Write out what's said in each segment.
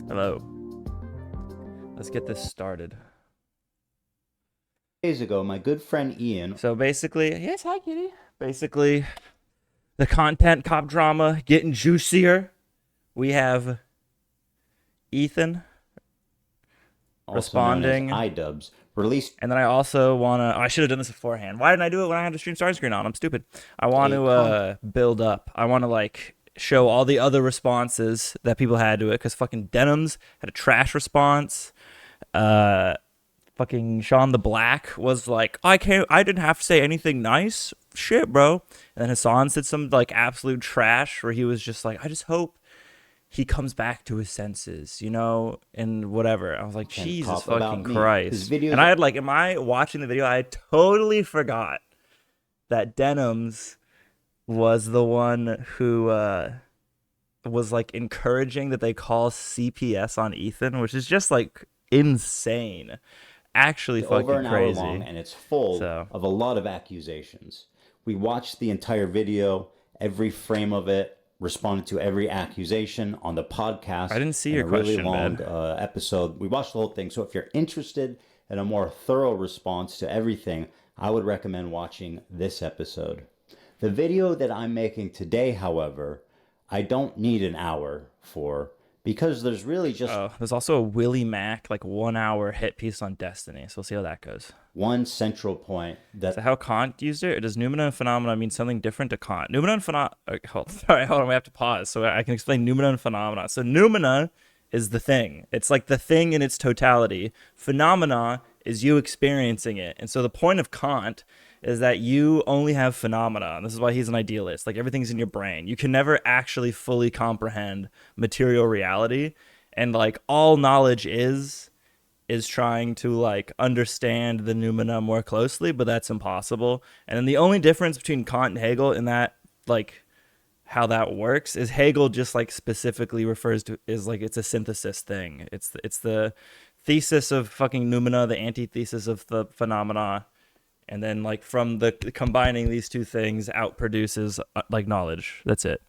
Hello. Let's get this started. Days ago, my good friend Ian. So basically, yes, hi, Kitty. Basically, the content cop drama getting juicier. We have Ethan Also known as responding, Idubbbz, released and then I also want to. I should have done this beforehand. Why didn't I do it when I had the stream start screen on? I'm stupid. I want a to con- build up. I want to show all the other responses that people had to it, because fucking Denims had a trash response. Uh, Fucking Sean the Black was like, I didn't have to say anything nice. Shit, bro. And then Hassan said some like absolute trash where he was just like, I just hope he comes back to his senses, and whatever. I was like, content Jesus cop fucking about me. His Christ. And videos I had am I watching the video? I totally forgot that Denims was the one who was like encouraging that they call CPS on Ethan, which is just like insane. Actually over fucking an hour long, crazy. and it's full So of a lot of accusations. We watched the entire video, every frame of it, responded to every accusation on the I podcast didn't see in your a really question, long Ben. episode. We watched the whole thing. So if you're interested in a more thorough response to everything, I would recommend watching this episode. The video that I'm making today, however, I don't need an hour for, because there's really just Oh, there's also a Willie Mack 1 hour hit piece on Destiny. So we'll see how that goes. one central point So that how Kant used it, or does noumena and phenomena mean something different to Kant? Noumena and phenomena. Sorry, hold on. We have to pause so I can explain noumena and phenomena. So noumena is the thing. It's like the thing in its totality. Phenomena is you experiencing it. And so the point of Kant is that you only have phenomena. And this is why he's an idealist. Like everything's in your brain. You can never actually fully comprehend material reality. And all knowledge is trying to understand the noumena more closely, but that's impossible. And then the only difference between Kant and Hegel in that how that works is Hegel just specifically refers to is it's a synthesis thing. It's the thesis of fucking noumena, the antithesis of the phenomena, and then from the combining these two things out produces knowledge. That's it.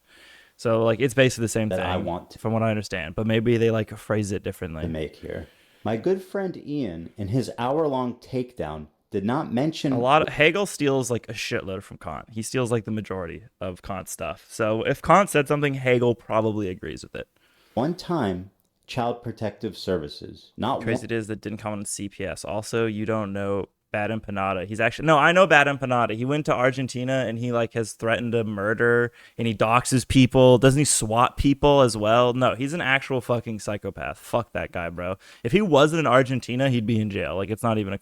So it's basically the same I thing want from what I understand, but maybe they phrase it to differently. make here. My good friend Ian, in his hour-long takedown, did not A mention lot of Hegel steals a shitload from Kant. He steals the majority of Kant's stuff. So if Kant said something, Hegel probably agrees with it. one time Child Protective Services. Not Crazy one. it is that didn't come on CPS. Also, you don't know Bad Empanada. He's actually no, I know Bad Empanada. He went to Argentina and he has threatened to murder and he doxes people. Doesn't he swat people as well? No, he's an actual fucking psychopath. Fuck that guy, bro. If he wasn't in Argentina, he'd be in jail. It's not even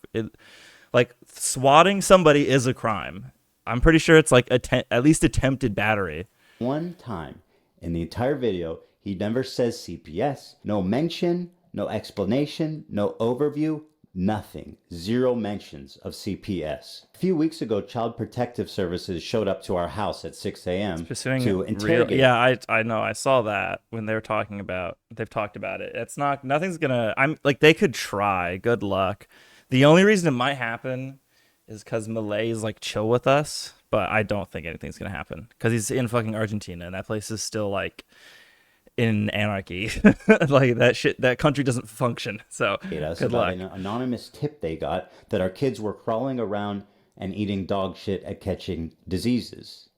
swatting somebody is a crime. I'm pretty sure it's at least attempted battery. One time in the entire video, he never says CPS. No mention, no explanation, no overview, nothing. Zero mentions of CPS. A few weeks ago, Child Protective Services showed up to our house at 6 a.m. Pursuing to real, interrogate. yeah, I know, I saw that when they were talking about, they've talked about it. It's not, nothing's gonna, I'm they could try. Good luck. The only reason it might happen is because Malay is chill with us, but I don't think anything's gonna happen because he's in fucking Argentina and that place is still in anarchy. That country doesn't function. So Us good about luck. an anonymous tip they got that our kids were crawling around and eating dog shit at catching diseases.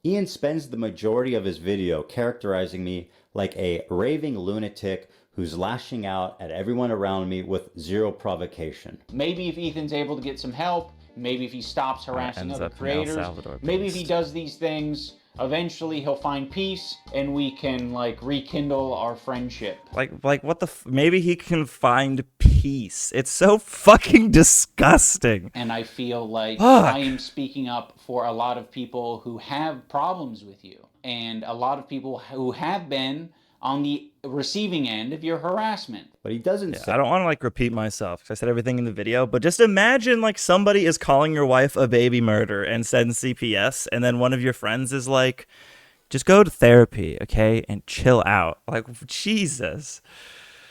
Ian spends the majority of his video characterizing me like a raving lunatic who's lashing out at everyone around me with zero provocation. Maybe if Ethan's able to get some help, maybe if he stops harassing Ends other up in El creators, Salvador maybe if he based. does these things, eventually he'll find peace and we can rekindle our friendship. What the maybe he can find peace. It's so fucking disgusting. And I feel like Fuck. I am speaking up for a lot of people who have problems with you and a lot of people who have been on the receiving end of your harassment. But he doesn't say I don't want to repeat myself because I said everything in the video, but just imagine somebody is calling your wife a baby murder and sends CPS, and then one of your friends is like, just go to therapy, okay, and chill out. Jesus.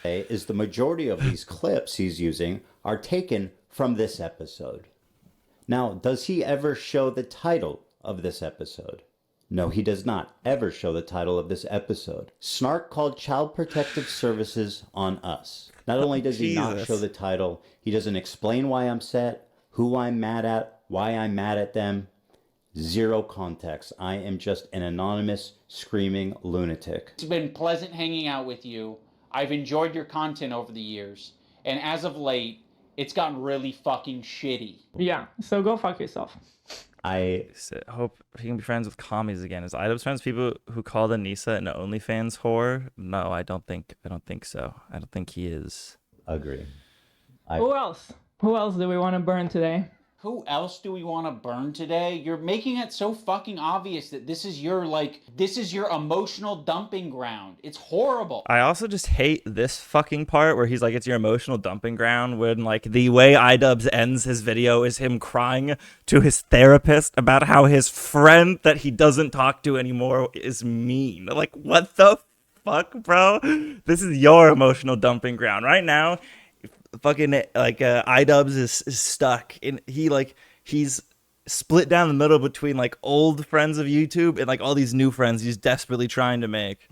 is the majority of these clips he's using are taken from this episode. Now, does he ever show the title of this episode? No, he does not ever show the title of this episode. Snark called Child Protective Services on us. Not only does he not Jesus. show the title, he doesn't explain why I'm upset, who I'm mad at, why I'm mad at them. Zero context. I am just an anonymous, screaming lunatic. It's been pleasant hanging out with you. I've enjoyed your content over the years. And as of late, it's gotten really fucking shitty. Yeah, so go fuck yourself. I hope he can be friends with commies again. Is Idubbbz friends with people who called Anissa an OnlyFans whore? No, I don't think so. I don't think he is. agree. Who else? Who else do we want to burn today? Who else do we want to burn today? You're making it so fucking obvious that this is your emotional dumping ground. It's horrible. I also just hate this fucking part where he's like, it's your emotional dumping ground, when like the way Idubbbz ends his video is him crying to his therapist about how his friend that he doesn't talk to anymore is mean. Like, what the fuck, bro? This is your emotional dumping ground right now. Fucking like Idubbbz is stuck in he's split down the middle between like old friends of YouTube and like all these new friends he's desperately trying to make.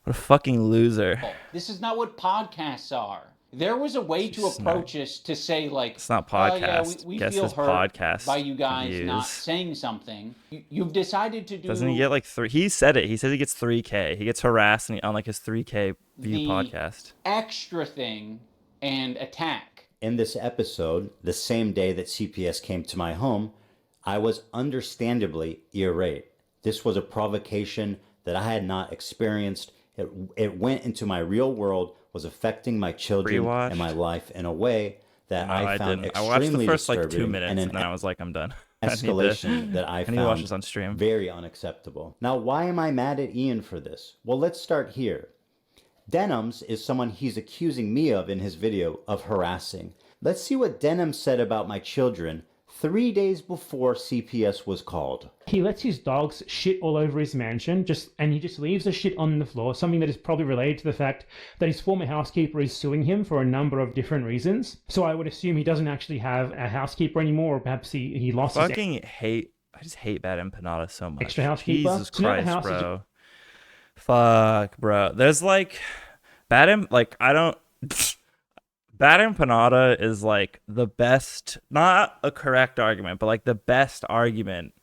What a fucking loser. This is not what podcasts are. There was a way to approach this to say like, it's not yeah, podcast. we Guess feel his hurt podcast by you guys views. not saying something. You've decided to do. Doesn't he get like 3? He said it. He says he gets 3K. He gets harassed on like his 3K view podcast. Extra thing and attack. In this episode, the same day that CPS came to my home, I was understandably irate. This was a provocation that I had not experienced. It went into my real world, was affecting my children and my life in a way that I found extremely I watched the first like 2 disturbing minutes and and then I was like, I'm done. escalation that I need to watch this found on stream. very unacceptable. Now, why am I mad at Ian for this? Well, let's start here. Denims is someone he's accusing me of in his video of harassing. Let's see what Denim said about my children 3 days before CPS was called. He lets his dogs shit all over his mansion, and he just leaves the shit on the floor, something that is probably related to the fact that his former housekeeper is suing him for a number of different reasons. So I would assume he doesn't actually have a housekeeper anymore, or perhaps he lost his I just hate Bad Empanada so much. extra housekeeper. Jesus So now the Christ, house is bro. Fuck, bro. There's like Bad Empanada is like the best, not a correct argument, but like the best argument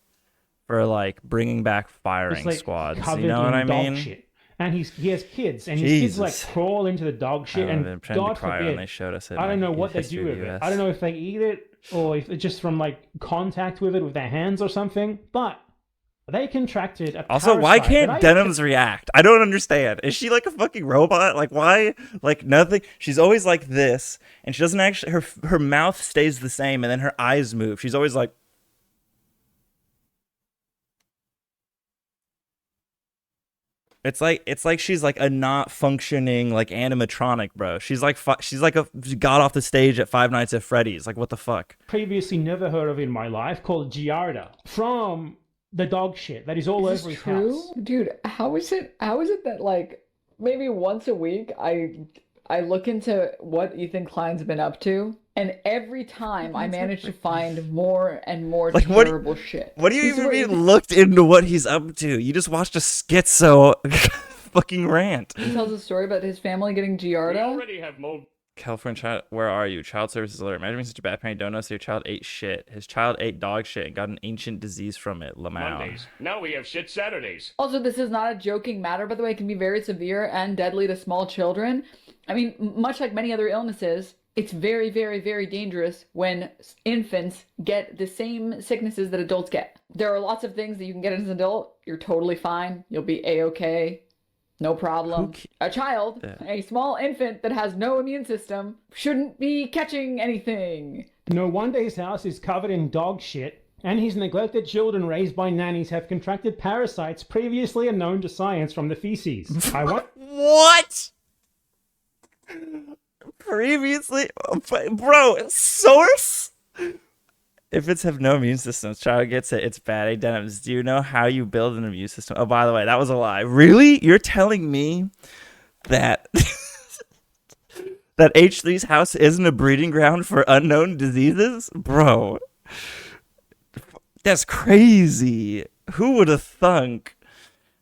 for like bringing back firing like squads. covered You know what I in dog mean? shit. And he has kids, and his kids like Jesus. crawl into the dog shit, I'm and trying God to cry when forbid, they showed us it. I don't in know what they History do of with the it. US. I don't know if they eat it or if it's just from like contact with it with their hands or something, but they contracted a Also, why parasite can't that Denims react? I don't understand. Is she like a fucking robot? Like, why? Like, nothing. She's always like this, and she doesn't actually. Her mouth stays the same, and then her eyes move. She's always like. It's like she's like a not functioning like animatronic, bro. She's like she got off the stage at Five Nights at Freddy's. Like, what the fuck? previously never heard of in my life called Giarda from the dog shit that is all Is over this his true? house. Dude, how is it that like maybe once a week I look into what Ethan Klein's been up to, and every time I manage to find more and more Like, what- terrible shit. What do you This is even what mean looked into what he's up to? You just watched a schizo fucking rant. He tells a story about his family getting Giarda. have mold. California child, where are you? Child services alert. Imagine being such a bad parent, you don't know, so your child ate shit. His child ate dog shit and got an ancient disease from it. Lamau. Now we have shit Saturdays. Also, this is not a joking matter, by the way. It can be very severe and deadly to small children. I mean, much like many other illnesses, it's very, very, very dangerous when infants get the same sicknesses that adults get. There are lots of things that you can get as an adult. You're totally fine. You'll be a-okay. No problem. A child, a small infant that has no immune system, shouldn't be catching anything. No wonder his house is covered in dog shit, and his neglected children raised by nannies have contracted parasites previously unknown to science from the feces. I want What? Previously, bro, source. If it's have no immune system, child gets it, it's bad. Hey, Denims, do you know how you build an immune system? Oh, by the way, that was a lie. Really? You're telling me that that H3's house isn't a breeding ground for unknown diseases? Bro, that's crazy. Who would have thunk?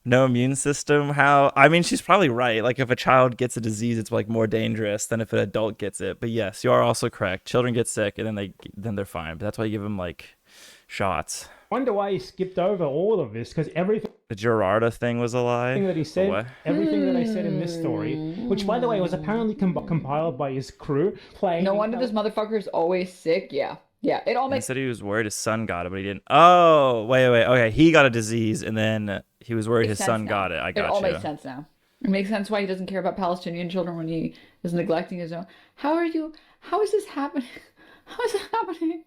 No immune system. How? I mean, she's probably right. Like, if a child gets a disease, it's like more dangerous than if an adult gets it. But yes, you are also correct. Children get sick and then they're fine. But that's why you give them like shots. Wonder why he skipped over all of this, because everything The Gerarda thing was a lie. that he said, What? everything that I said in this story, which by the way was apparently compiled by his crew, playing. No wonder this motherfucker is always sick. Yeah. Yeah, it all He makes said he was worried his son got it, but he didn't. Oh, wait. Okay, he got a disease, and then he was worried his sense son now. got it. I got It all you. makes sense now. It makes sense why he doesn't care about Palestinian children when he is neglecting his own. How is this happening? How is it happening?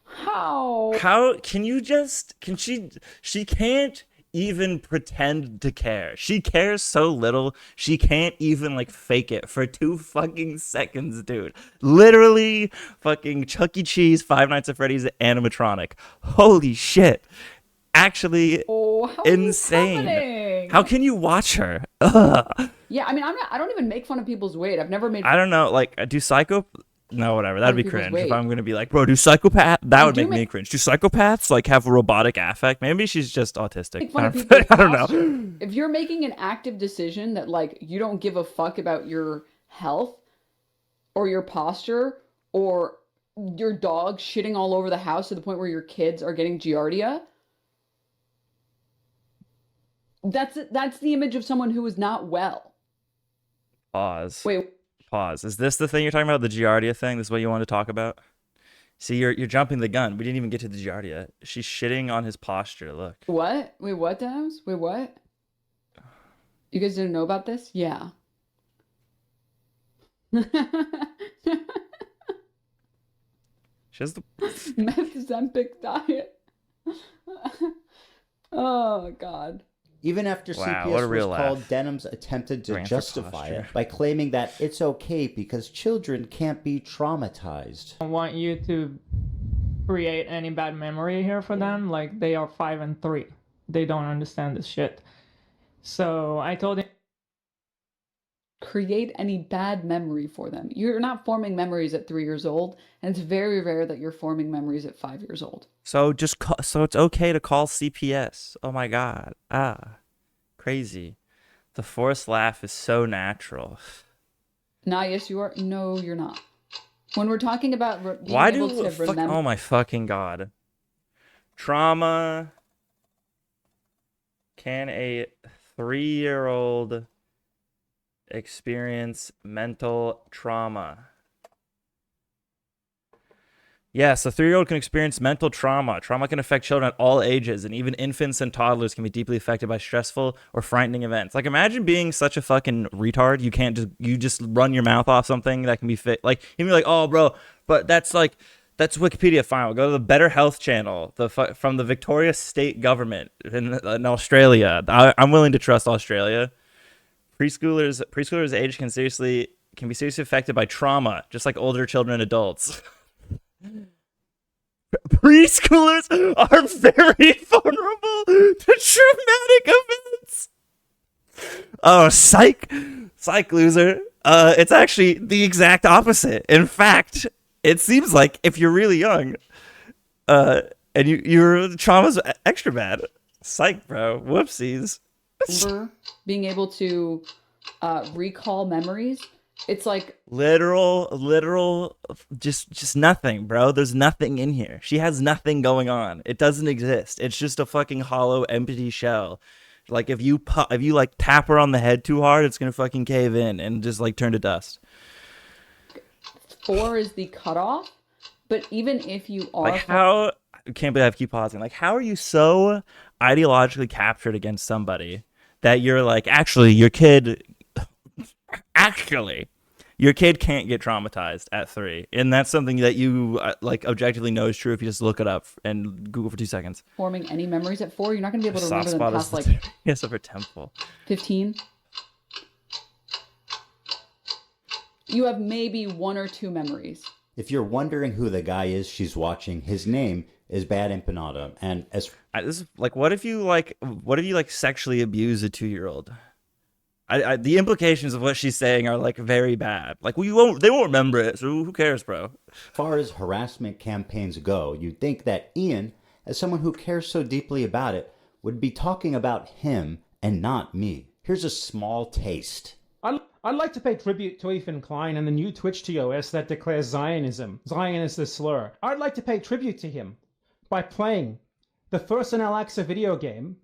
How? How can you just? Can she can't even pretend to care. She cares so little. She can't even like fake it for 2 fucking seconds, dude. Literally, fucking Chuck E. Cheese, Five Nights at Freddy's animatronic. Holy shit. Actually, Oh, how is this insane. happening? How can you watch her? Ugh. Yeah, I mean, I don't even make fun of people's weight. I've never made. I don't know. Like, do psycho? No, whatever. That'd be people's cringe. weight. If I'm gonna be like, bro, do psychopath? That would do make me make- cringe. Do psychopaths like have a robotic affect? Maybe she's just autistic. Make fun I of don't, people's I don't know. posture. If you're making an active decision that like you don't give a fuck about your health or your posture or your dog shitting all over the house to the point where your kids are getting giardia, that's the image of someone who is not well. Pause. Wait, Pause. Is this the thing you're talking about? The Giardia thing? This is what you want to talk about? See, you're jumping the gun. We didn't even get to the Giardia. She's shitting on his posture. Look. what? Wait, what, Dams? Wait, what? You guys didn't know about this? Yeah. She has the. Methzempic diet. Oh, God. Even after Wow, CPS what a was real called, laugh. Denham's attempted to Grand for justify posture. it by claiming that it's okay because children can't be traumatized. I want you to create any bad memory here for them. Like, they are 5 and 3. They don't understand this shit. So I told him, Create any bad memory for them. You're not forming memories at 3 years old, and it's very rare that you're forming memories at 5 years old. So just call, so it's okay to call CPS. Oh my god. Crazy. The forced laugh is so natural. Nah, yes, you are. No, you're not. When we're talking about being Why able do to fuck, remember, oh my fucking god. Trauma. Can a 3-year-old experience mental trauma? Yes, a 3-year-old can experience mental trauma. Trauma can affect children at all ages, and even infants and toddlers can be deeply affected by stressful or frightening events. Like, imagine being such a fucking retard. You just run your mouth off something that can be fit. Like, you'd be like, oh, bro, but that's Wikipedia. Fine, we'll go to the Better Health channel, from the Victoria State government in Australia. I'm willing to trust Australia. Preschoolers' age can be seriously affected by trauma, just like older children and adults. Preschoolers are very vulnerable to traumatic events. Oh, psych, loser. It's actually the exact opposite. In fact, it seems like if you're really young, and your trauma's extra bad. Psych, bro. Whoopsies. remember being able to recall memories, it's like Literal, just nothing, bro. There's nothing in here. She has nothing going on. It doesn't exist. It's just a fucking hollow, empty shell. Like, if you like tap her on the head too hard, it's gonna fucking cave in and just like turn to dust. 4 is the cutoff. But even if you are Like, how? I can't believe I keep pausing. Like, how are you so ideologically captured against somebody that you're like, actually, your kid can't get traumatized at 3, and that's something that you like objectively know is true if you just look it up and Google for 2 seconds. forming any memories at 4, you're not going to be able to Soft remember them spot is past like yes, of her temple. 15. You have maybe 1 or 2 memories. If you're wondering who the guy is she's watching, his name is Bad Empanada. And as This is like, what if you sexually abuse a 2-year-old? The implications of what she's saying are like very bad. Like, they won't remember it, so who cares, bro? far as harassment campaigns go, you'd think that Ian, as someone who cares so deeply about it, would be talking about him and not me. Here's a small taste. I'd like to pay tribute to Ethan Klein and the new Twitch TOS that declares Zionism. Zion is the slur. I'd like to pay tribute to him by playing the first in Al-Aqsa video game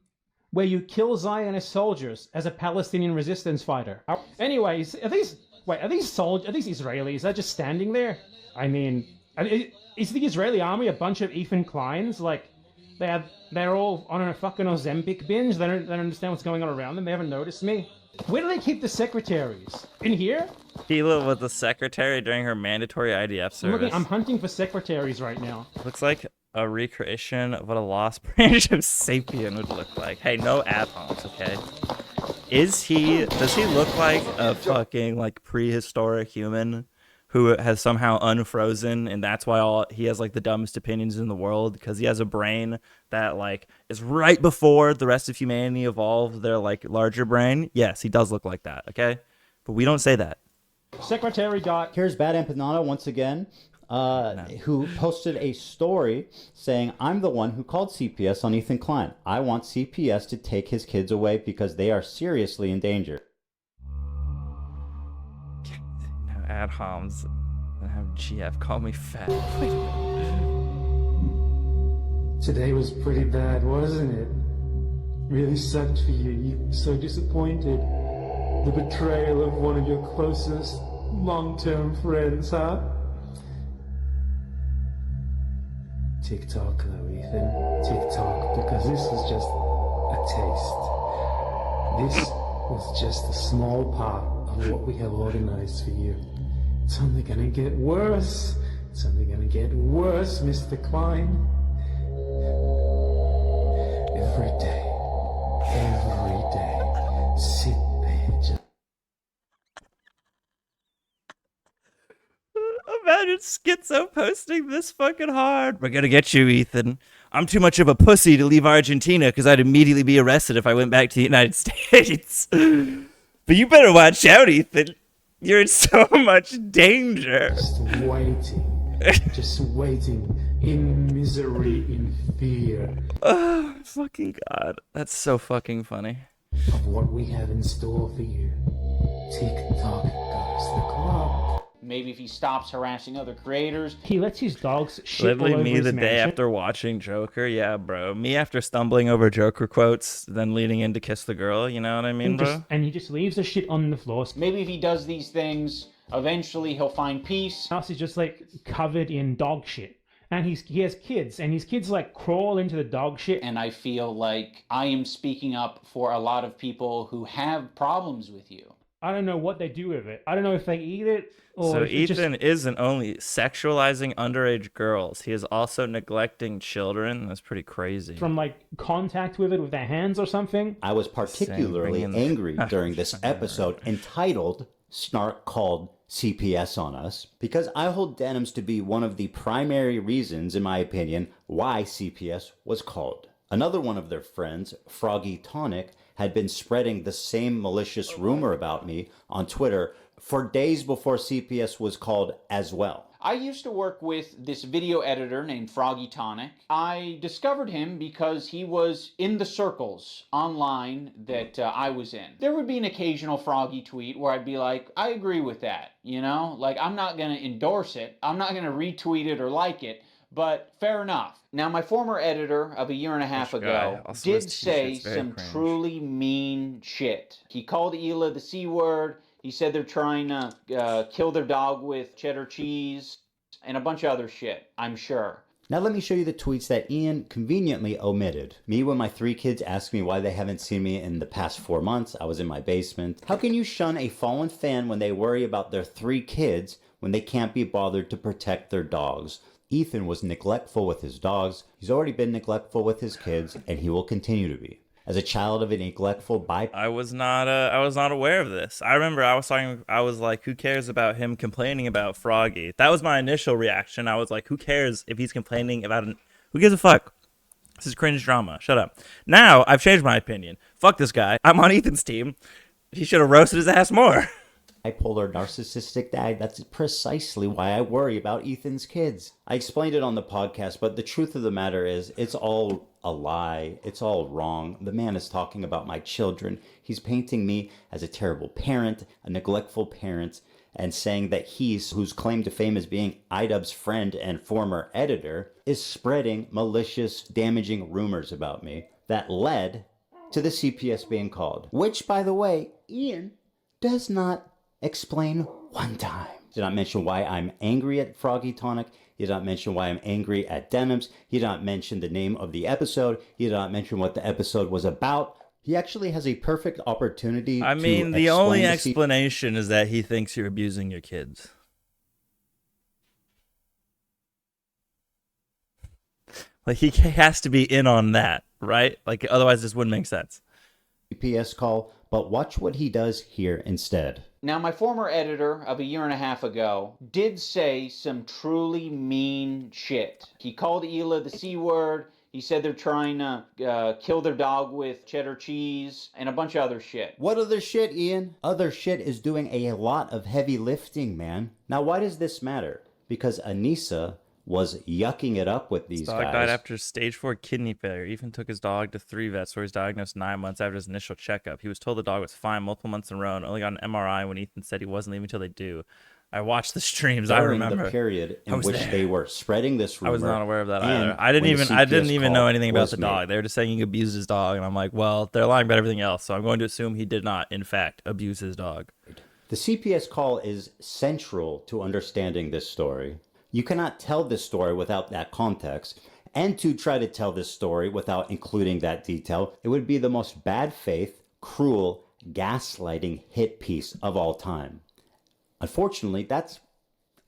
where you kill Zionist soldiers as a Palestinian resistance fighter. Anyways, are these Israelis? They're just standing there? I mean, is the Israeli army a bunch of Ethan Kleins? Like, they're all on a fucking Ozempic binge? They don't understand what's going on around them? They haven't noticed me? Where do they keep the secretaries? In here? Sheila was the secretary during her mandatory IDF service. I'm hunting for secretaries right now. Looks like a recreation of what a lost branch of Sapien would look like. Hey, no ad-homs, okay? Does he look like a fucking, like, prehistoric human who has somehow unfrozen, and that's why he has, like, the dumbest opinions in the world, because he has a brain that, like, is right before the rest of humanity evolved their, like, larger brain? Yes, he does look like that, okay? But we don't say that. Secretary got... Here's Bad Empanada once again, who posted a story saying, I'm the one who called CPS on Ethan Klein. I want CPS to take his kids away because they are seriously in danger. Ad homs and have GF call me fat. Today was pretty bad, wasn't it? Really sucked for you. You were so disappointed. The betrayal of one of your closest long-term friends, huh? Tick-tock though, Ethan. Tick-tock, because this was just a taste. This was just a small part of what we have organized for you. It's only gonna get worse. It's only gonna get worse, Mr. Klein. Every day, sit there, just... Imagine Schizo posting this fucking hard. We're gonna get you, Ethan. I'm too much of a pussy to leave Argentina because I'd immediately be arrested if I went back to the United States. But you better watch out, Ethan. You're in so much danger. Just waiting in misery, in fear. Oh, fucking God. That's so fucking funny. Of what we have in store for you. Tick-tock goes the clock. Maybe if he stops harassing other creators. He lets his dogs shit Literally all over me his the day mansion. after watching Joker. Yeah, bro. Me after stumbling over Joker quotes, then leading in to kiss the girl. You know what I mean, bro? And he just leaves the shit on the floor. Maybe if he does these things, eventually he'll find peace. House is just like covered in dog shit. And he has kids, and his kids like crawl into the dog shit. And I feel like I am speaking up for a lot of people who have problems with you. I don't know what they do with it. I don't know if they eat it or So if it Ethan isn't only sexualizing underage girls, he is also neglecting children. That's pretty crazy. from like contact with it with their hands or something. I was particularly Bring in the- angry during this episode entitled Snark Called CPS on Us because I hold denims to be one of the primary reasons, in my opinion, why CPS was called. Another one of their friends, Froggy Tonic, had been spreading the same malicious rumor about me on Twitter for days before CPS was called as well. I used to work with this video editor named Froggy Tonic. I discovered him because he was in the circles online that I was in. There would be an occasional Froggy tweet where I'd be like, I agree with that, you know? Like, I'm not going to endorse it. I'm not going to retweet it or like it. But fair enough. Now, my former editor of a year and a half ago did say some truly mean shit. He called Hila the C word. He said they're trying to kill their dog with cheddar cheese and a bunch of other shit, I'm sure. Now let me show you the tweets that Ian conveniently omitted. Me when my 3 kids ask me why they haven't seen me in the past 4 months. I was in my basement. How can you shun a fallen fan when they worry about their 3 kids when they can't be bothered to protect their dogs? Ethan was neglectful with his dogs. He's already been neglectful with his kids, and he will continue to be. As a child of a neglectful I was not aware of this. I remember I was like, who cares about him complaining about Froggy? That was my initial reaction. I was like, who cares if he's complaining about who gives a fuck? This is cringe drama. Shut up. Now, I've changed my opinion. Fuck this guy. I'm on Ethan's team. He should have roasted his ass more. bipolar narcissistic dad. That's precisely why I worry about Ethan's kids. I explained it on the podcast, but the truth of the matter is it's all a lie. It's all wrong. The man is talking about my children. He's painting me as a terrible parent, a neglectful parent, and saying that he's, whose claim to fame is being Idubbbz' friend and former editor, is spreading malicious, damaging rumors about me that led to the CPS being called. Which, by the way, Ian does not explain one time. He did not mention why I'm angry at Froggy Tonic. He did not mention why I'm angry at Denims. He did not mention the name of the episode. He did not mention what the episode was about. He actually has a perfect opportunity. I mean, the only explanation is that he thinks you're abusing your kids. Like, he has to be in on that, right? Like, otherwise this wouldn't make sense. CPS call, but watch what he does here instead. Now, my former editor of a year and a half ago did say some truly mean shit. He called Hila the C word. He said they're trying to kill their dog with cheddar cheese and a bunch of other shit. What other shit, Ian? Other shit is doing a lot of heavy lifting, man. Now, why does this matter? Because Anissa was yucking it up with these his dog guys. died after stage 4 kidney failure. Ethan took his dog to 3 vets where he was diagnosed 9 months after his initial checkup. He was told the dog was fine multiple months in a row and only got an MRI when Ethan said he wasn't leaving until they do. I watched the streams. I remember the period in which they were spreading this rumor. I was not aware of that either. I didn't even know anything about the dog. They were just saying he abused his dog, and I'm like, well, they're lying about everything else, so I'm going to assume he did not, in fact, abuse his dog. The CPS call is central to understanding this story. You cannot tell this story without that context, and to try to tell this story without including that detail, it would be the most bad faith, cruel, gaslighting hit piece of all time. Unfortunately, that's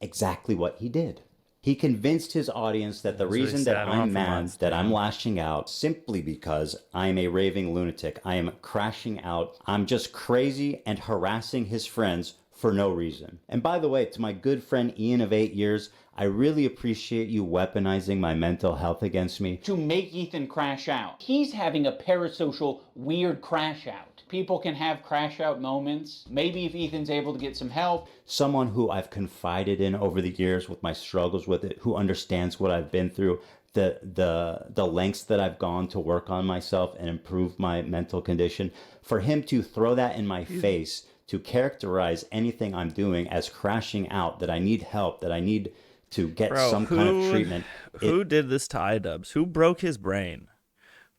exactly what he did. He convinced his audience that the reason that I'm mad, that I'm lashing out, simply because I'm a raving lunatic. I am crashing out. I'm just crazy and harassing his friends for no reason. And by the way, to my good friend Ian of 8 years, I really appreciate you weaponizing my mental health against me. To make Ethan crash out. He's having a parasocial, weird crash out. People can have crash out moments. Maybe if Ethan's able to get some help. Someone who I've confided in over the years with my struggles with it, who understands what I've been through, the lengths that I've gone to work on myself and improve my mental condition. For him to throw that in my face, to characterize anything I'm doing as crashing out, that I need help, that I need to get some kind of treatment. Who did this to Idubbbz? Who broke his brain?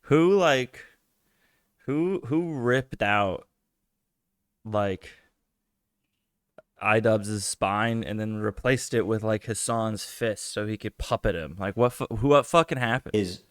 Who ripped out like Idubbbz' spine and then replaced it with like Hassan's fist so he could puppet him? Like what fucking happened? Is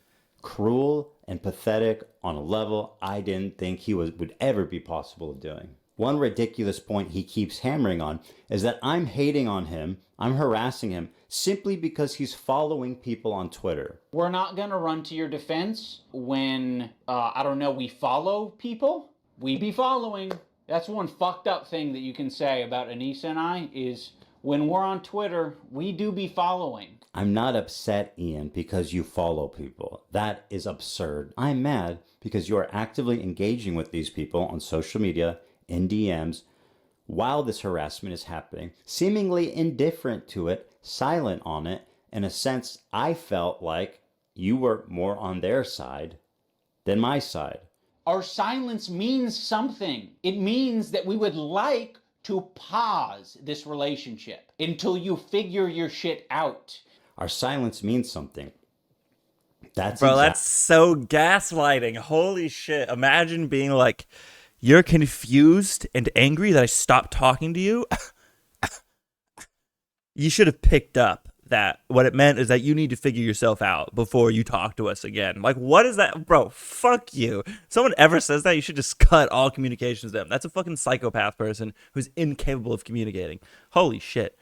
cruel and pathetic on a level I didn't think he would ever be possible of doing. One ridiculous point he keeps hammering on is that I'm hating on him, I'm harassing him, simply because he's following people on Twitter. We're not going to run to your defense when, we follow people. We be following. That's one fucked up thing that you can say about Anissa and I is when we're on Twitter, we do be following. I'm not upset, Ian, because you follow people. That is absurd. I'm mad because you are actively engaging with these people on social media, in DMs, while this harassment is happening, seemingly indifferent to it, silent on it. In a sense, I felt like you were more on their side than my side. Our silence means something. It means that we would like to pause this relationship until you figure your shit out. Our silence means something. That's so gaslighting. Holy shit. Imagine being like, you're confused and angry that I stopped talking to you. You should have picked up that what it meant is that you need to figure yourself out before you talk to us again. Like, what is that? Bro, fuck you. Someone ever says that, you should just cut all communications with them. That's a fucking psychopath person who's incapable of communicating. Holy shit.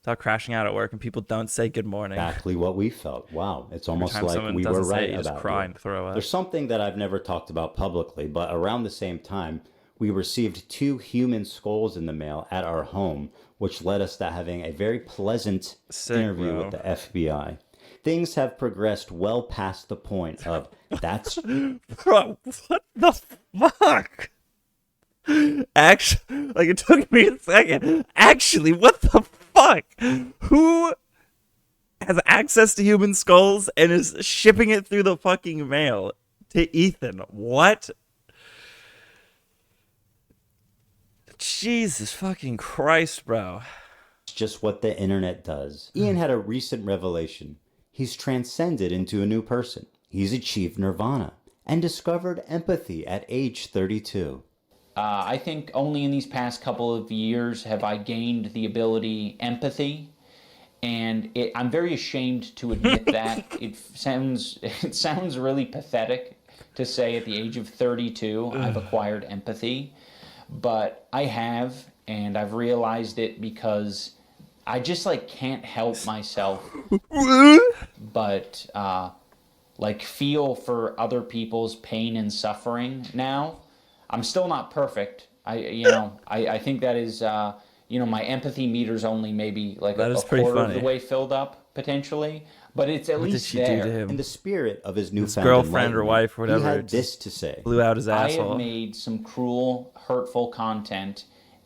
Stop crashing out at work and people don't say good morning. Exactly what we felt. Wow. It's almost like we were right about it. Just cry and throw up. There's something that I've never talked about publicly, but around the same time, we received 2 human skulls in the mail at our home, which led us to having a very pleasant interview with the FBI. Things have progressed well past the point of that's... Bro, what the fuck? Actually, like it took me a second. Actually, what the fuck? Who has access to human skulls and is shipping it through the fucking mail to Ethan? What? Jesus fucking Christ, bro. It's just what the internet does. Ian had a recent revelation. He's transcended into a new person. He's achieved nirvana and discovered empathy at age 32. I think only in these past couple of years have I gained the ability empathy, and I'm very ashamed to admit that. It sounds really pathetic to say at the age of 32 I've acquired empathy, but I have, and I've realized it because I just like can't help myself but like feel for other people's pain and suffering now. I'm still not perfect. I think that is, my empathy meter's only maybe like a quarter of the way filled up, potentially. But it's at least there. In the spirit of his newfound his girlfriend or wife or whatever, he had this to say. Blew out his I asshole. have made some cruel, hurtful content,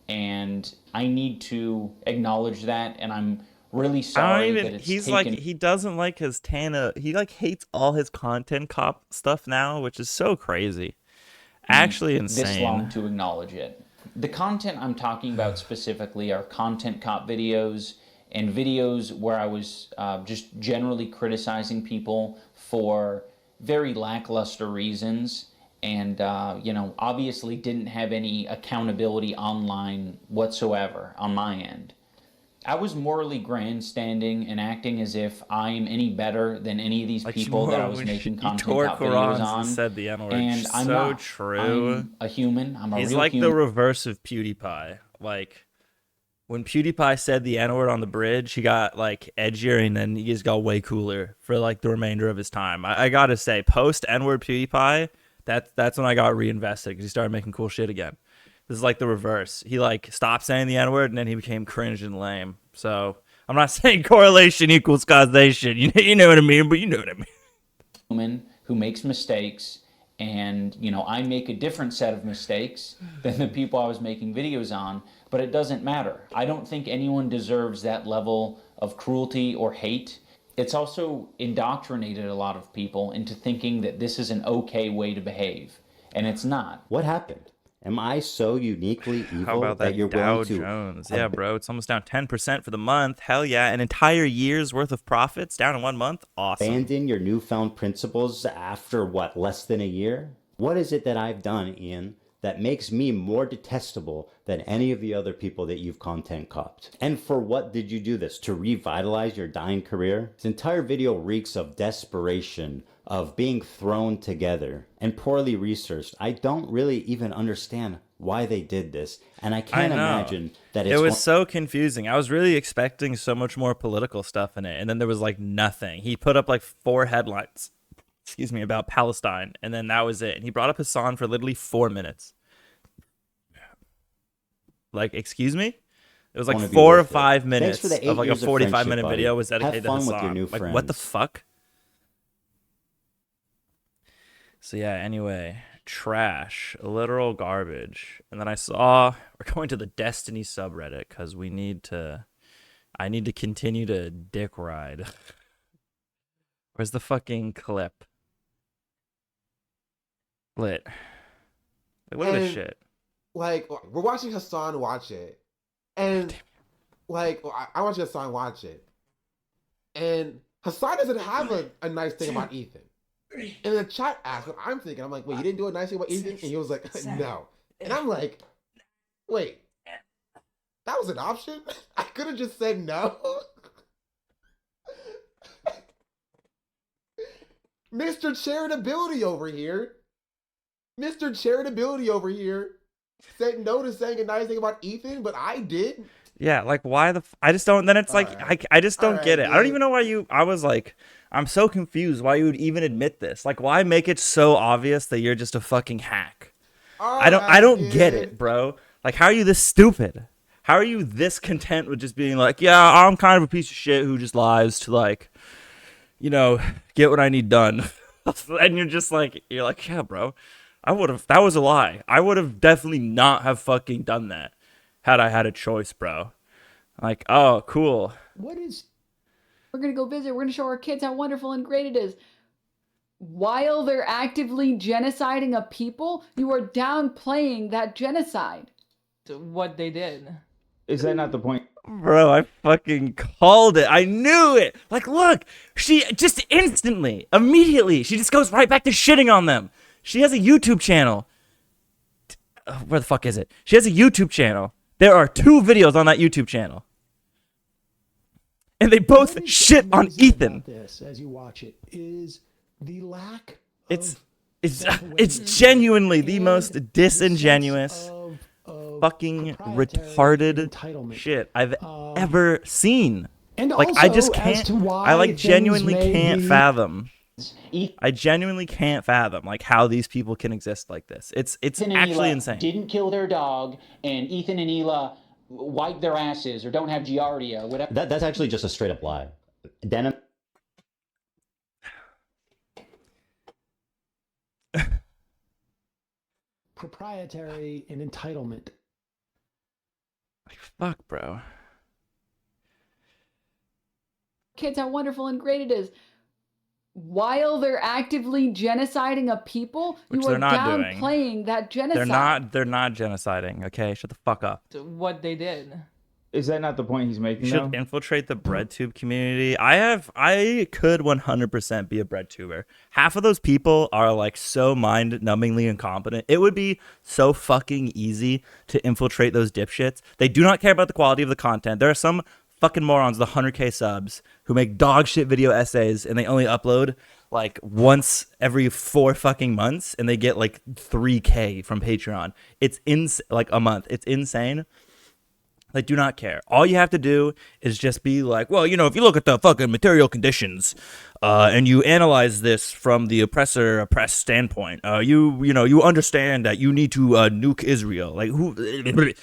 and I need to acknowledge that, and I'm really sorry that it's taken... he doesn't like his Tana. He like hates all his content cop stuff now, which is so crazy. Actually insane. This long to acknowledge it. The content I'm talking about specifically are content cop videos and videos where I was just generally criticizing people for very lackluster reasons, and obviously didn't have any accountability online whatsoever on my end. I was morally grandstanding and acting as if I'm any better than any of these people that I was making content cop videos on. Said the N-word. And I'm so not. True. I'm a human. I'm a real human. He's like the reverse of PewDiePie. Like when PewDiePie said the N-word on the bridge, he got like edgier, and then he just got way cooler for like the remainder of his time. I gotta say, post N-word PewDiePie, that's when I got reinvested because he started making cool shit again. This is like the reverse. He like stopped saying the N-word, and then he became cringe and lame. So I'm not saying correlation equals causation. You know what I mean, but you know what I mean. Human who makes mistakes, and I make a different set of mistakes than the people I was making videos on, but it doesn't matter. I don't think anyone deserves that level of cruelty or hate. It's also indoctrinated a lot of people into thinking that this is an okay way to behave, and it's not. What happened? Am I so uniquely evil How about that you're Dow willing to Jones? Yeah, bro, it's almost down 10% for the month. Hell yeah, an entire year's worth of profits down in 1 month. Awesome. abandon your newfound principles after less than a year? What is it that I've done, Ian, that makes me more detestable than any of the other people that you've content copped? And for what did you do this? To revitalize your dying career? This entire video reeks of desperation, of being thrown together, and poorly researched. I don't really even understand why they did this, and I can't imagine that it was so confusing. I was really expecting so much more political stuff in it, and then there was like nothing. He put up like 4 headlines, about Palestine, and then that was it. And he brought up Hassan for literally 4 minutes. Like, excuse me? It was like 4 or 5 minutes of like a 45-minute video was dedicated to Hassan. Like, what the fuck? So yeah, anyway, trash, literal garbage. And then I saw we're going to the Destiny subreddit because I need to continue to dick ride. Where's the fucking clip? Lit. Like, what is this shit? Like, we're watching Hassan watch it. And, like, I watch Hassan watch it. And Hassan doesn't have a nice thing about Ethan. And the chat asked what I'm thinking. I'm like, wait, you didn't do a nice thing about Ethan? And he was like, no. And I'm like, wait, that was an option? I could have just said no. Mr. Charitability over here. Mr. Charitability over here said no to saying a nice thing about Ethan, but I did. Yeah, like why I just don't. Then it's like I just don't get it. Dude. I don't even know why I was like, I'm so confused why you would even admit this. Like, why make it so obvious that you're just a fucking hack? I don't get it, bro. Like, how are you this stupid? How are you this content with just being like, yeah, I'm kind of a piece of shit who just lies to like, get what I need done. And you're like, yeah, bro. I would have. That was a lie. I would have definitely not have fucking done that had I had a choice, bro. Like, oh, cool. We're gonna go visit. We're gonna show our kids how wonderful and great it is. While they're actively genociding a people, you are downplaying that genocide. What they did. Is that not the point? Bro, I fucking called it. I knew it. Like, look, she just instantly, immediately, she just goes right back to shitting on them. She has a YouTube channel. Where the fuck is it? She has a YouTube channel. There are 2 videos on that YouTube channel. And they both shit on Ethan. This, as you watch it, is the lack it's genuinely the most disingenuous fucking retarded shit I've ever seen. And like, also, I just as can't. to why I like things genuinely may can't be- fathom. I genuinely can't fathom like how these people can exist like this. It's Ethan and actually Hila insane. Didn't kill their dog, and Ethan and Hila wipe their asses or don't have giardia, whatever. That's actually just a straight up lie. Denim. Proprietary and entitlement. Like, fuck, bro. Kids, how wonderful and great it is. While they're actively genociding a people, Which you are they're not doing. downplaying that genocide. They're not genociding. Okay, shut the fuck up. What they did. Is that not the point he's making? You should though? infiltrate the breadtube community. I could 100% be a breadtuber. Half of those people are like so mind-numbingly incompetent. It would be so fucking easy to infiltrate those dipshits. They do not care about the quality of the content. There are some fucking morons with 100K subs who make dog shit video essays and they only upload like once every 4 fucking months and they get like 3K from Patreon. It's like a month. It's insane. They do not care. All you have to do is just be like, well, you know, if you look at the fucking material conditions, and you analyze this from the oppressed standpoint, you understand that you need to nuke Israel. Like, who? It's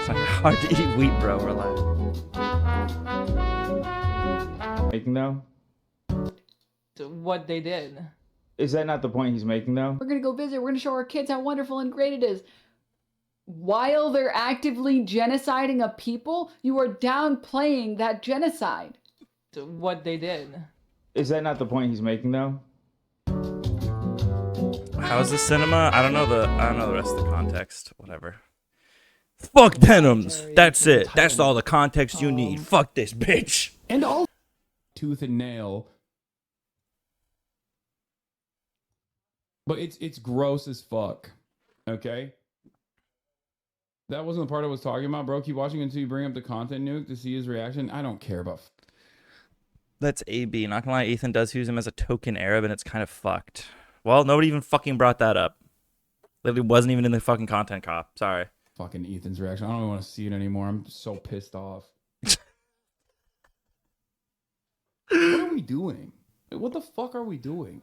like hard to eat wheat, bro. We're like, Making though? What they did. Is that not the point he's making though? We're gonna go visit. We're gonna show our kids how wonderful and great it is. While they're actively genociding a people, you are downplaying that genocide. What they did. Is that not the point he's making though? how's the cinema? I don't know the rest of the context. Whatever. Fuck denims. That's it. That's all the context you need. Fuck this bitch. And all tooth and nail. But it's gross as fuck. Okay? That wasn't the part I was talking about, bro. Keep watching until you bring up the content nuke to see his reaction. I don't care about. That's AB. Not gonna lie, Ethan does use him as a token Arab, and it's kind of fucked. Well, nobody even fucking brought that up. Literally wasn't even in the fucking content cop. Sorry. Fucking Ethan's reaction. I don't even want to see it anymore. I'm so pissed off. What are we doing? What the fuck are we doing?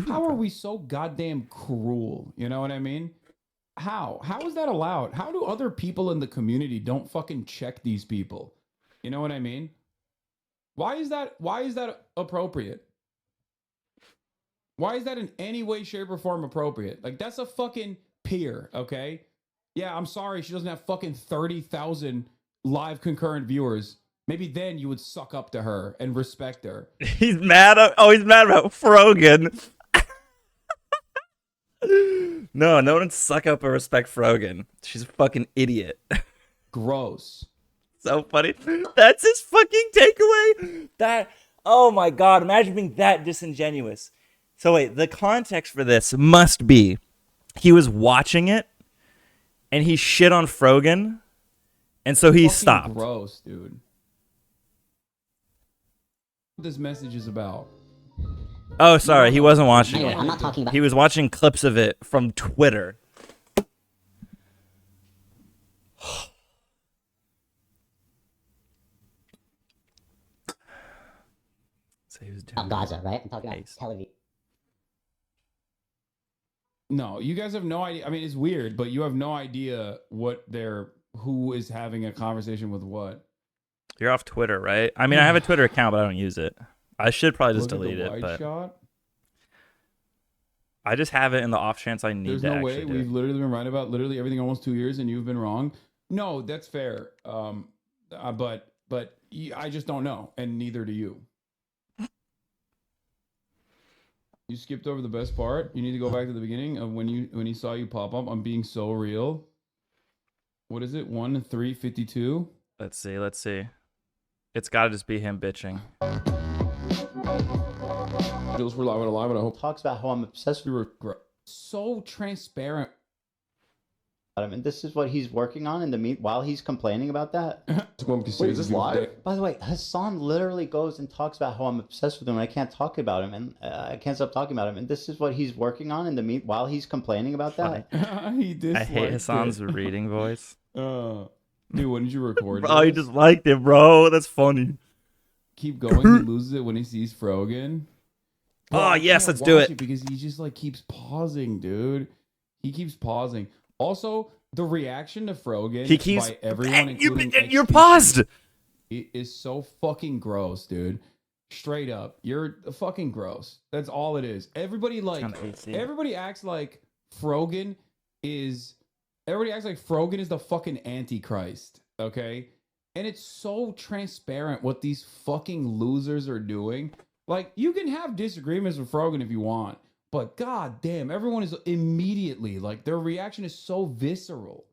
How are we so goddamn cruel? You know what I mean? How is that allowed? How do other people in the community don't fucking check these people? You know what I mean? Why is that appropriate? Why is that in any way, shape, or form appropriate? Like, that's a fucking peer, okay? Yeah, I'm sorry she doesn't have fucking 30,000 live concurrent viewers. Maybe then you would suck up to her and respect her. He's mad. He's mad about Frogan. No one would suck up or respect Frogan. She's a fucking idiot. Gross. So funny. That's his fucking takeaway. Oh my god, imagine being that disingenuous. So wait, the context for this must be he was watching it and he shit on Frogan and so he stopped. Gross, dude. What this message is about. Oh, sorry, he wasn't watching it. I'm not talking about. He was watching clips of it from Twitter. So he was doing Gaza, right? I'm talking about television. No, you guys have no idea. I mean, it's weird, but you have no idea who is having a conversation with what. You're off Twitter, right? I mean, I have a Twitter account, but I don't use it. I should probably just delete it. But shot? I just have it in the off chance I need There's to no actually way. do We've it. literally been right about literally everything almost 2 years, and you've been wrong. No, that's fair. But I just don't know, and neither do you. You skipped over the best part. You need to go back to the beginning of when he saw you pop up. I'm being so real. What is it? 1-3-52. Let's see. It's got to just be him bitching. Jules, we're live and alive, and I hope Talks about how I'm obsessed with you were so transparent. him, and this is what he's working on in the while he's complaining about that. Wait, is this live? By the way, Hassan literally goes and talks about how I'm obsessed with him and I can't talk about him, and I can't stop talking about him, and this is what he's working on in the while he's complaining about that. I hate Hassan's reading voice. Dude, when did you record? Bro, he just liked it, bro. That's funny. Keep going. He loses it when he sees Frogan. Bro, Oh, I yes, can't let's do watch it. because he just like keeps pausing, dude. He keeps pausing. Also, the reaction to Frogan He keeps. by everyone, including You're XQC, paused. It is so fucking gross, dude. Straight up, you're fucking gross. That's all it is. Everybody everybody acts like Frogan is. Everybody acts like Frogan is the fucking Antichrist. Okay, and it's so transparent what these fucking losers are doing. Like, you can have disagreements with Frogan if you want, but god damn, everyone is immediately like, their reaction is so visceral.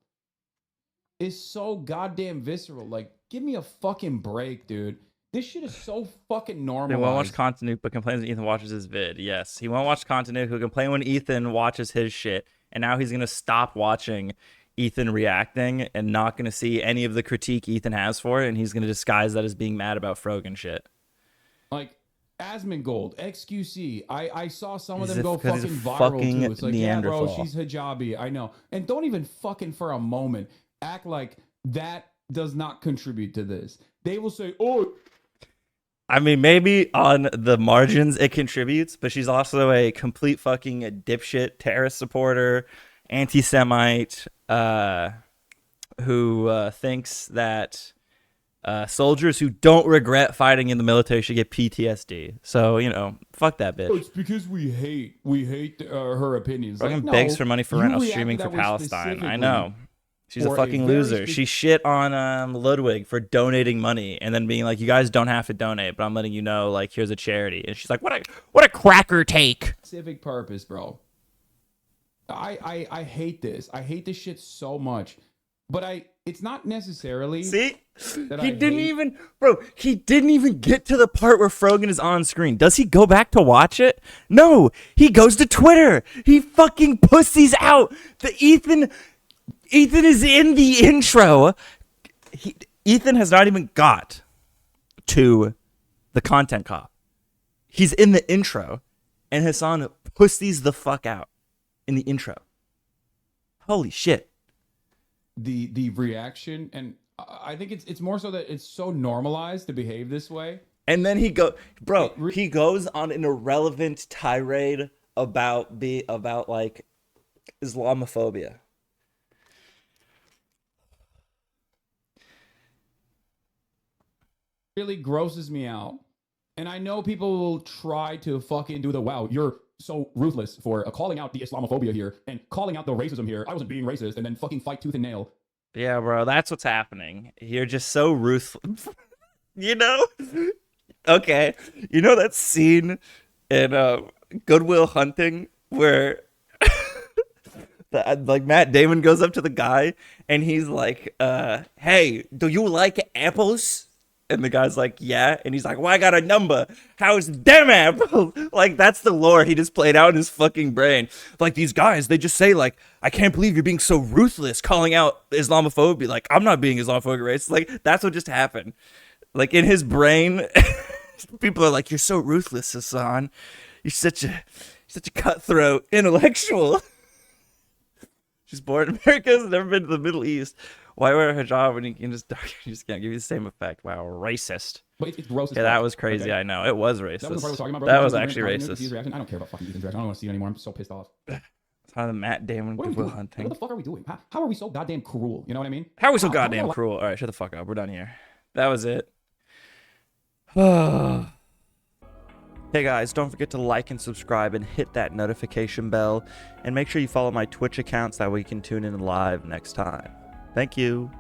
It's so goddamn visceral. Like, give me a fucking break, dude. This shit is so fucking He normalized. won't watch content but complains when Ethan watches his vid. Yes, he won't watch content. He'll complain when Ethan watches his shit, and now he's gonna stop watching Ethan reacting and not gonna see any of the critique Ethan has for it, and he's gonna disguise that as being mad about Frogan shit. Like, Asmongold, XQC. I saw some of He's them go because fucking he's a viral fucking too. It's like, yeah, bro, Neanderthal. she's hijabi. I know. And don't even fucking for a moment act like that does not contribute to this. They will say, oh. I mean, maybe on the margins it contributes, but she's also a complete fucking dipshit terrorist supporter, anti-Semite, who thinks that soldiers who don't regret fighting in the military should get PTSD. So, you know, fuck that bitch. Oh, it's because we hate her opinions. Fucking Like, begs no, for money for you rental reacted streaming for that way Palestine. I specifically know. She's a for fucking very loser. She shit on Ludwig for donating money and then being like, you guys don't have to donate, but I'm letting you know, like, here's a charity. And she's like, what a cracker take. Specific purpose, bro. I hate this. I hate this shit so much. But it's not necessarily. See? That He didn't even get to the part where Frogan is on screen. Does he go back to watch it? No, he goes to Twitter. He fucking pussies out. Ethan is in the intro. Ethan has not even got to the content cop. He's in the intro, and Hassan pussies the fuck out in the intro. Holy shit. The reaction, and I think it's more so that it's so normalized to behave this way. And then he goes on an irrelevant tirade about like Islamophobia. Really grosses me out. And I know people will try to fucking do the, wow, you're so ruthless for calling out the Islamophobia here and calling out the racism here. I wasn't being racist, and then fucking fight tooth and nail. Yeah, bro, that's what's happening. You're just so ruthless. You know? Okay. You know that scene in Good Will Hunting where like Matt Damon goes up to the guy and he's like, hey, do you like apples? And the guy's like, yeah. And he's like, well, I got a number. How's them apples? Like, that's the lore he just played out in his fucking brain. Like, these guys, they just say, like, I can't believe you're being so ruthless calling out Islamophobia. Like, I'm not being Islamophobic racist. Like, that's what just happened. Like, in his brain, people are like, you're so ruthless, Hassan. You're such a cutthroat intellectual. She's born in America, has never been to the Middle East. Why wear a hijab when you can just can't give you the same effect? Wow, racist. But it's gross. Yeah, that was crazy. Okay. I know it was racist. That was the part I was talking about, bro. That was actually racist. I don't care about fucking Ethan's reaction. I don't want to see it anymore. I'm so pissed off. It's how the Matt Damon What Will Hunting. What the fuck are we doing? How are we so goddamn cruel? You know what I mean? How are we so goddamn cruel? All right, shut the fuck up. We're done here. That was it. Hey guys, don't forget to like and subscribe and hit that notification bell. And make sure you follow my Twitch accounts, that way you can tune in live next time. Thank you.